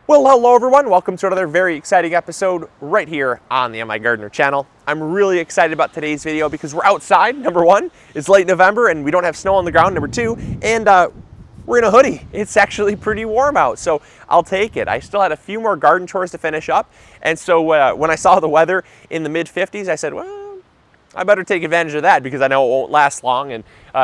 Well, hello everyone. Welcome to another very exciting episode right here on the MIgardener channel. I'm really excited about today's video because we're outside, number one. It's late November and we don't have snow on the ground, number two. And we're in a hoodie. It's actually pretty warm out, so I'll take it. I still had a few more garden chores to finish up. And so when I saw the weather in the mid-50s, I said, well, I better take advantage of that because I know it won't last long. And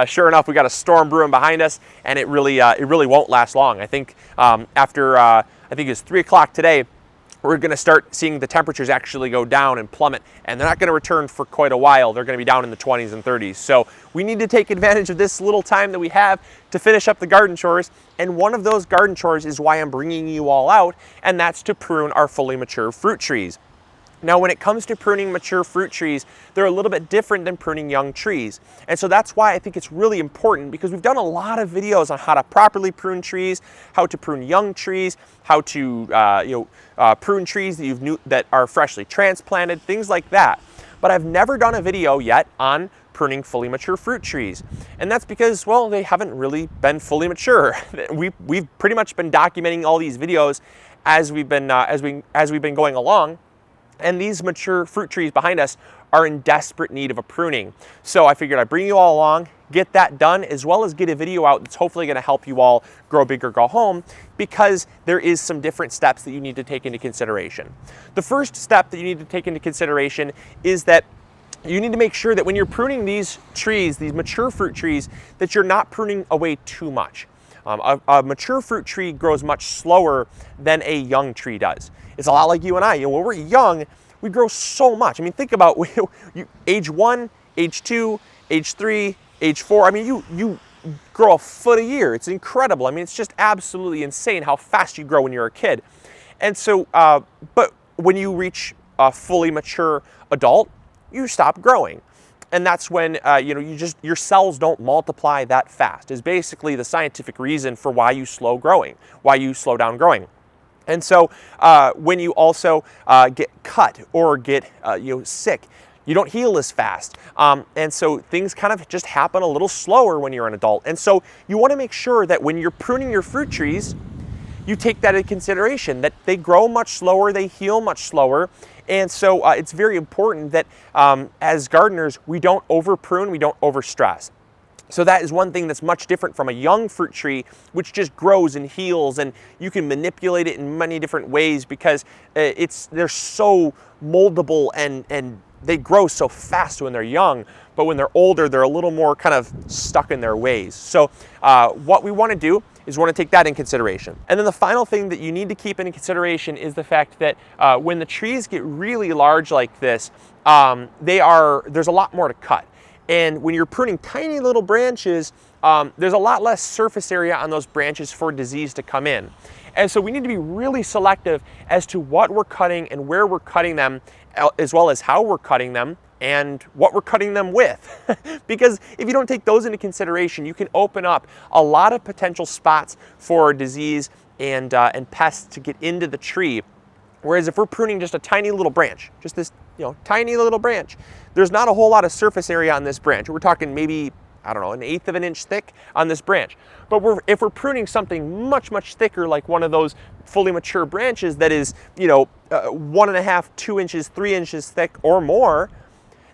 sure enough, we got a storm brewing behind us, and it really won't last long. I think after I think it's 3 o'clock today, we're going to start seeing the temperatures actually go down and plummet, and they're not going to return for quite a while. They're going to be down in the 20s and 30s. So we need to take advantage of this little time that we have to finish up the garden chores. And one of those garden chores is why I'm bringing you all out, and that's to prune our fully mature fruit trees. Now, when it comes to pruning mature fruit trees, they're a little bit different than pruning young trees. And so that's why I think it's really important, because we've done a lot of videos on how to properly prune trees, how to prune young trees, how to prune trees that are freshly transplanted, things like that. But I've never done a video yet on pruning fully mature fruit trees. And that's because, well, they haven't really been fully mature. We've pretty much been documenting all these videos as we've been going along. And these mature fruit trees behind us are in desperate need of a pruning. So I figured I'd bring you all along, get that done, as well as get a video out that's hopefully going to help you all grow big or go home, because there is some different steps that you need to take into consideration. The first step that you need to take into consideration is that you need to make sure that when you're pruning these trees, these mature fruit trees, that you're not pruning away too much. A mature fruit tree grows much slower than a young tree does. It's a lot like you and I. When we're young, we grow so much. I mean, think about age 1, age 2, age 3, age 4. I mean, you grow a foot a year. It's incredible. I mean, it's just absolutely insane how fast you grow when you're a kid. And so, but when you reach a fully mature adult, you stop growing. And that's when your cells don't multiply that fast, is basically the scientific reason for why you slow down growing. And so when you also get cut or get sick, you don't heal as fast. And so things kind of just happen a little slower when you're an adult. And so you want to make sure that when you're pruning your fruit trees, you take that into consideration, that they grow much slower, they heal much slower. And so it's very important that as gardeners, we don't over prune, we don't over stress. So that is one thing that's much different from a young fruit tree, which just grows and heals, and you can manipulate it in many different ways because they're so moldable and they grow so fast when they're young, but when they're older, they're a little more kind of stuck in their ways. So what we want to do is we want to take that in consideration. And then the final thing that you need to keep in consideration is the fact that when the trees get really large like this, there's a lot more to cut. And when you're pruning tiny little branches, there's a lot less surface area on those branches for disease to come in. And so we need to be really selective as to what we're cutting and where we're cutting them, as well as how we're cutting them and what we're cutting them with. Because if you don't take those into consideration, you can open up a lot of potential spots for disease and pests to get into the tree. Whereas if we're pruning just a tiny little branch, just this tiny little branch, there's not a whole lot of surface area on this branch. We're talking maybe, I don't know, 1/8 of an inch thick on this branch. But if we're pruning something much, much thicker, like one of those fully mature branches that is 1.5, 2 inches, 3 inches thick or more,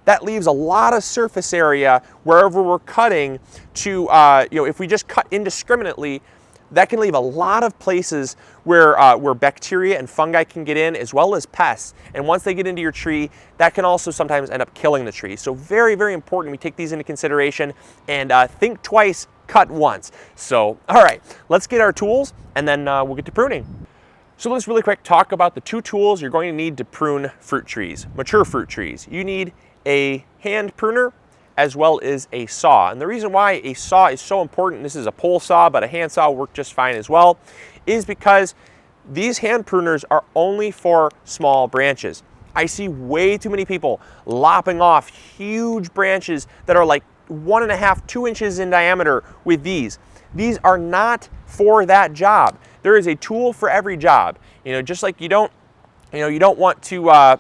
that leaves a lot of surface area wherever we're cutting to, if we just cut indiscriminately, that can leave a lot of places where bacteria and fungi can get in, as well as pests. And once they get into your tree, that can also sometimes end up killing the tree. So very, very important we take these into consideration and think twice, cut once. So, all right, let's get our tools and then we'll get to pruning. So let's really quick talk about the two tools you're going to need to prune fruit trees, mature fruit trees. You need a hand pruner as well as a saw. And the reason why a saw is so important, this is a pole saw, but a hand saw will work just fine as well, is because these hand pruners are only for small branches. I see way too many people lopping off huge branches that are like 1.5, 2 inches in diameter with these. These are not for that job. There is a tool for every job. Just like you don't want to, I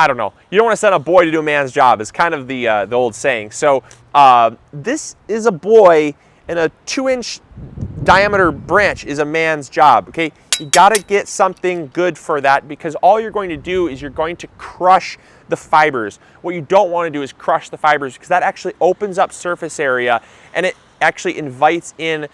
don't know, you don't want to send a boy to do a man's job is kind of the old saying. So this is a boy in a 2-inch diameter branch is a man's job, okay? You gotta get something good for that, because all you're going to do is you're going to crush the fibers. What you don't want to do is crush the fibers, because that actually opens up surface area and it actually invites in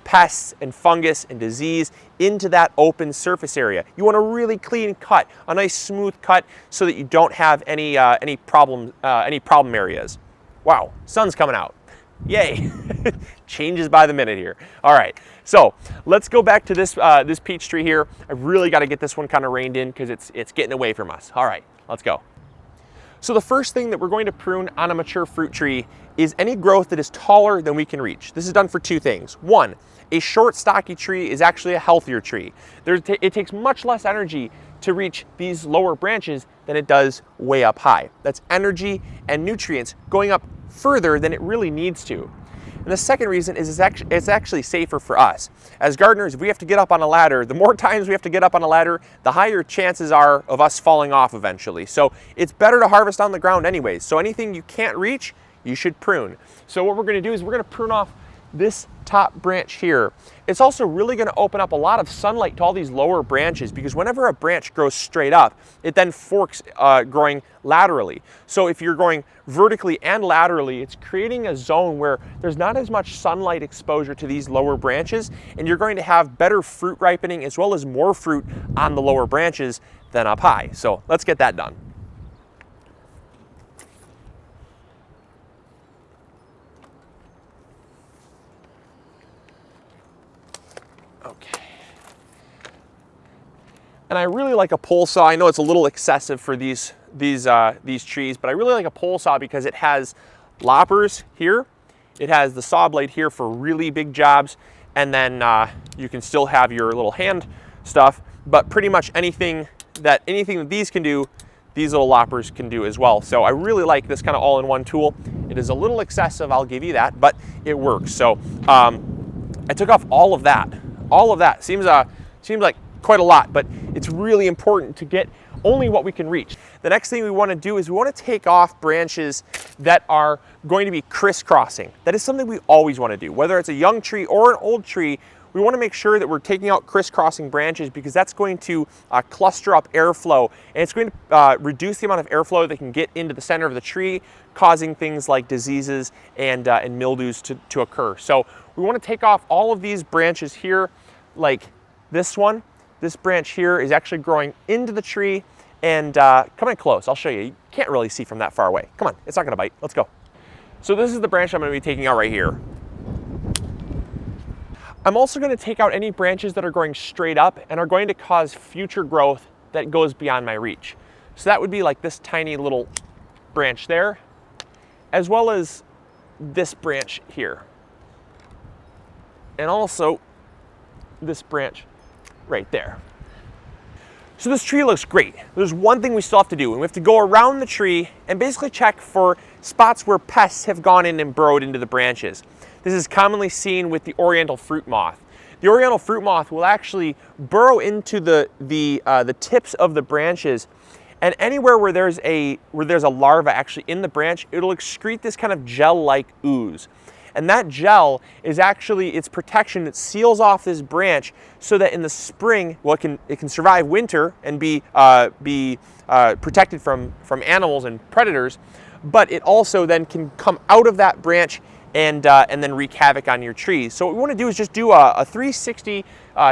pests and fungus and disease into that open surface area. You want a really clean cut, a nice smooth cut, so that you don't have any problem areas. Wow, sun's coming out. Yay! Changes by the minute here. All right, so let's go back to this this peach tree here. I really got to get this one kind of reined in because it's getting away from us. All right, let's go. So the first thing that we're going to prune on a mature fruit tree is any growth that is taller than we can reach. This is done for two things. One, a short, stocky tree is actually a healthier tree. It takes much less energy to reach these lower branches than it does way up high. That's energy and nutrients going up further than it really needs to. And the second reason is it's actually safer for us. As gardeners, if we have to get up on a ladder, the more times we have to get up on a ladder, the higher chances are of us falling off eventually. So it's better to harvest on the ground anyways. So anything you can't reach, you should prune. So what we're gonna do is we're gonna prune off this top branch here. It's also really going to open up a lot of sunlight to all these lower branches, because whenever a branch grows straight up, it then forks growing laterally. So if you're going vertically and laterally, it's creating a zone where there's not as much sunlight exposure to these lower branches, and you're going to have better fruit ripening as well as more fruit on the lower branches than up high. So let's get that done. Okay. And I really like a pole saw. I know it's a little excessive for these trees, but I really like a pole saw because it has loppers here. It has the saw blade here for really big jobs, and then you can still have your little hand stuff. But pretty much anything that these can do, these little loppers can do as well. So I really like this kind of all-in-one tool. It is a little excessive, I'll give you that, but it works. So I took off all of that. All of that seems like quite a lot, but it's really important to get only what we can reach. The next thing we want to do is we want to take off branches that are going to be crisscrossing. That is something we always want to do. Whether it's a young tree or an old tree, we want to make sure that we're taking out crisscrossing branches, because that's going to cluster up airflow, and it's going to reduce the amount of airflow that can get into the center of the tree, causing things like diseases and mildews to occur. So we want to take off all of these branches here, like this one. This branch here is actually growing into the tree, and come in close, I'll show you. You can't really see from that far away. Come on, it's not gonna bite, let's go. So this is the branch I'm gonna be taking out right here. I'm also gonna take out any branches that are growing straight up and are going to cause future growth that goes beyond my reach. So that would be like this tiny little branch there, as well as this branch here. And also this branch right there. So this tree looks great. There's one thing we still have to do, and we have to go around the tree and basically check for spots where pests have gone in and burrowed into the branches. This is commonly seen with the oriental fruit moth. The oriental fruit moth will actually burrow into the tips of the branches, and anywhere where there's a larva actually in the branch, it'll excrete this kind of gel-like ooze. And that gel is actually its protection that seals off this branch, so that in the spring, well, it can survive winter and be protected from animals and predators, but it also then can come out of that branch and then wreak havoc on your trees. So what we want to do is just do a 360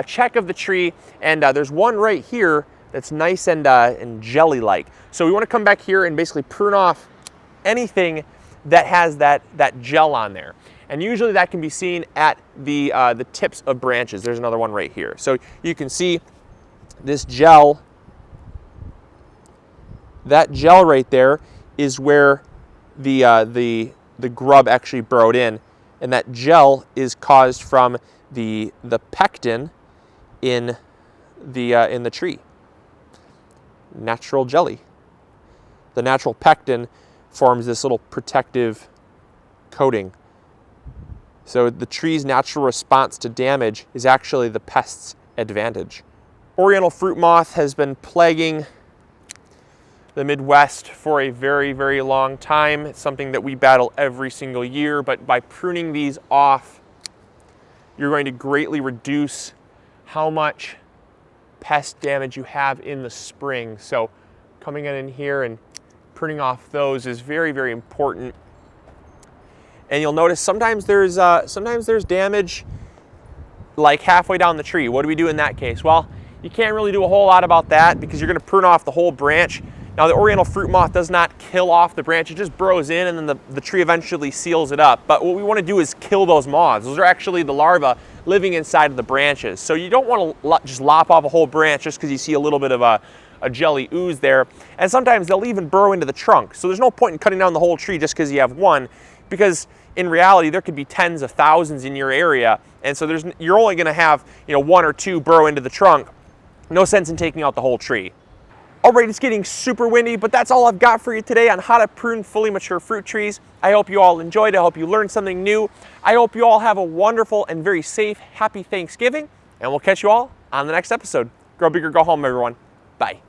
check of the tree, and there's one right here that's nice and jelly-like. So we want to come back here and basically prune off anything that has that gel on there. And usually that can be seen at the tips of branches. There's another one right here. So you can see this gel. That gel right there is where the grub actually burrowed in, and that gel is caused from the pectin in the tree. Natural jelly. The natural pectin forms this little protective coating. So the tree's natural response to damage is actually the pest's advantage. Oriental fruit moth has been plaguing the Midwest for a very, very long time. It's something that we battle every single year, but by pruning these off, you're going to greatly reduce how much pest damage you have in the spring. So coming in here and pruning off those is very, very important. And you'll notice sometimes there's damage like halfway down the tree. What do we do in that case? Well, you can't really do a whole lot about that because you're going to prune off the whole branch. Now, the oriental fruit moth does not kill off the branch. It just burrows in, and then the tree eventually seals it up. But what we want to do is kill those moths. Those are actually the larvae living inside of the branches. So you don't want to just lop off a whole branch just because you see a little bit of a jelly ooze there. And sometimes they'll even burrow into the trunk. So there's no point in cutting down the whole tree just because you have one, because in reality, there could be tens of thousands in your area. And so you're only going to have, one or two burrow into the trunk. No sense in taking out the whole tree. All right, it's getting super windy, but that's all I've got for you today on how to prune fully mature fruit trees. I hope you all enjoyed. I hope you learned something new. I hope you all have a wonderful and very safe, happy Thanksgiving, and we'll catch you all on the next episode. Grow big or go home, everyone. Bye.